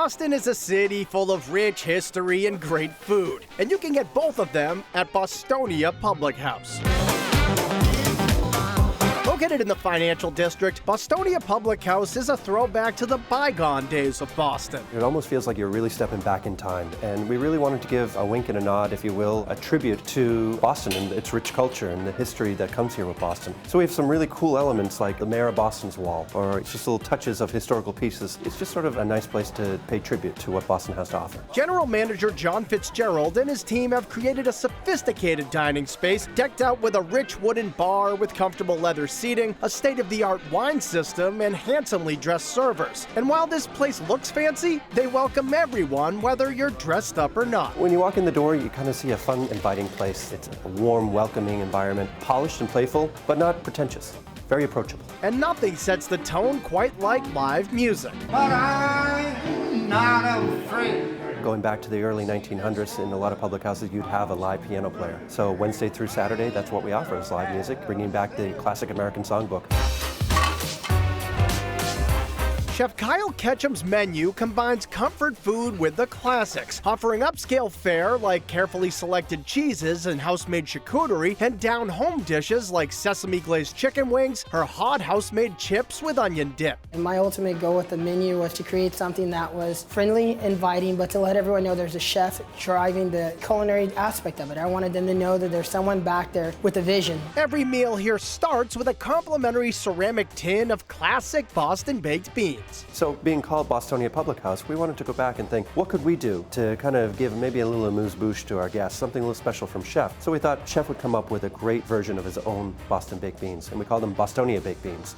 Boston is a city full of rich history and great food, and you can get both of them at Bostonia Public House. Located in the financial district, Bostonia Public House is a throwback to the bygone days of Boston. It almost feels like you're really stepping back in time, and we really wanted to give a wink and a nod, if you will, a tribute to Boston and its rich culture and the history that comes here with Boston. So we have some really cool elements like the Mayor of Boston's wall, or just little touches of historical pieces. It's just sort of a nice place to pay tribute to what Boston has to offer. General Manager John Fitzgerald and his team have created a sophisticated dining space decked out with a rich wooden bar with comfortable leather seating, a state-of-the-art wine system, and handsomely dressed servers. And while this place looks fancy, they welcome everyone, whether you're dressed up or not. When you walk in the door, you kind of see a fun, inviting place. It's a warm, welcoming environment, polished and playful, but not pretentious. Very approachable. And nothing sets the tone quite like live music. But I'm not afraid. Going back to the early 1900s, in a lot of public houses, you'd have a live piano player. So Wednesday through Saturday, that's what we offer is live music, bringing back the classic American songbook. Chef Kyle Ketchum's menu combines comfort food with the classics, offering upscale fare like carefully selected cheeses and house-made charcuterie, and down-home dishes like sesame glazed chicken wings or hot house-made chips with onion dip. And my ultimate goal with the menu was to create something that was friendly, inviting, but to let everyone know there's a chef driving the culinary aspect of it. I wanted them to know that there's someone back there with a vision. Every meal here starts with a complimentary ceramic tin of classic Boston baked beans. So being called Bostonia Public House, we wanted to go back and think, what could we do to kind of give maybe a little amuse-bouche to our guests, something a little special from Chef. So we thought Chef would come up with a great version of his own Boston baked beans, and we call them Bostonia baked beans.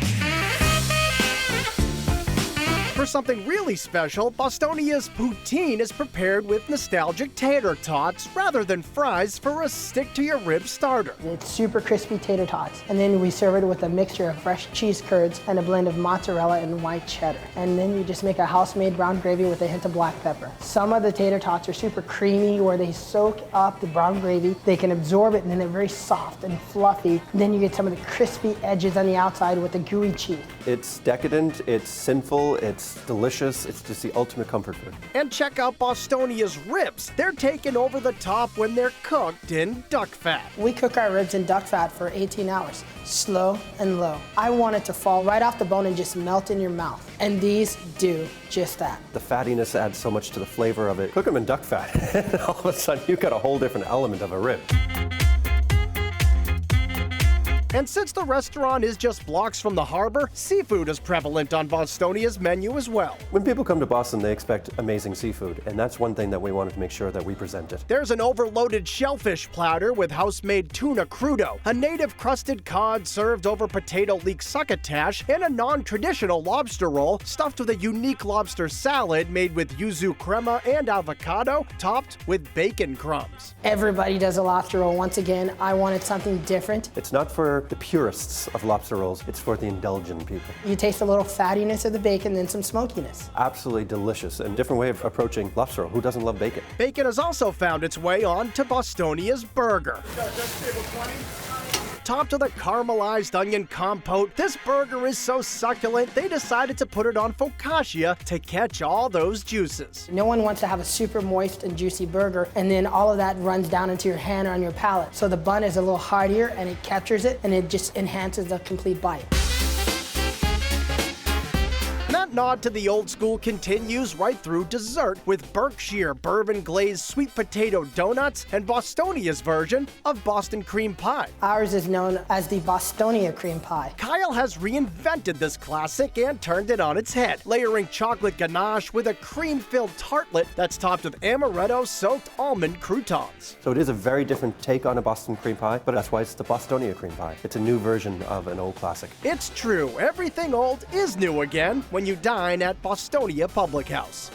For something really special, Bostonia's poutine is prepared with nostalgic tater tots rather than fries for a stick-to-your-rib starter. It's super crispy tater tots. And then we serve it with a mixture of fresh cheese curds and a blend of mozzarella and white cheddar. And then you just make a house-made brown gravy with a hint of black pepper. Some of the tater tots are super creamy where they soak up the brown gravy. They can absorb it and then they're very soft and fluffy. And then you get some of the crispy edges on the outside with the gooey cheese. It's decadent, it's sinful, it's delicious. It's just the ultimate comfort food. And check out Bostonia's ribs. They're taken over the top when they're cooked in duck fat. We cook our ribs in duck fat for 18 hours, slow and low. I want it to fall right off the bone and just melt in your mouth. And these do just that. The fattiness adds so much to the flavor of it. Cook them in duck fat, and all of a sudden you've got a whole different element of a rib. And since the restaurant is just blocks from the harbor, seafood is prevalent on Bostonia's menu as well. When people come to Boston, they expect amazing seafood, and that's one thing that we wanted to make sure that we presented. There's an overloaded shellfish platter with house-made tuna crudo, a native crusted cod served over potato leek succotash, and a non-traditional lobster roll stuffed with a unique lobster salad made with yuzu crema and avocado, topped with bacon crumbs. Everybody does a lobster roll. Once again, I wanted something different. It's not for the purists of lobster rolls, it's for the indulgent people. You taste a little fattiness of the bacon, then some smokiness. Absolutely delicious, and a different way of approaching lobster roll. Who doesn't love bacon? Bacon has also found its way on to Bostonia's burger. Topped with a caramelized onion compote, this burger is so succulent they decided to put it on focaccia to catch all those juices. No one wants to have a super moist and juicy burger and then all of that runs down into your hand or on your palate. So the bun is a little heartier and it captures it and it just enhances the complete bite. That nod to the old school continues right through dessert with Berkshire bourbon glazed sweet potato donuts and Bostonia's version of Boston cream pie. Ours is known as the Bostonia cream pie. Kyle has reinvented this classic and turned it on its head, layering chocolate ganache with a cream-filled tartlet that's topped with amaretto-soaked almond croutons. So it is a very different take on a Boston cream pie, but that's why it's the Bostonia cream pie. It's a new version of an old classic. It's true, everything old is new again when you dine at Bostonia Public House.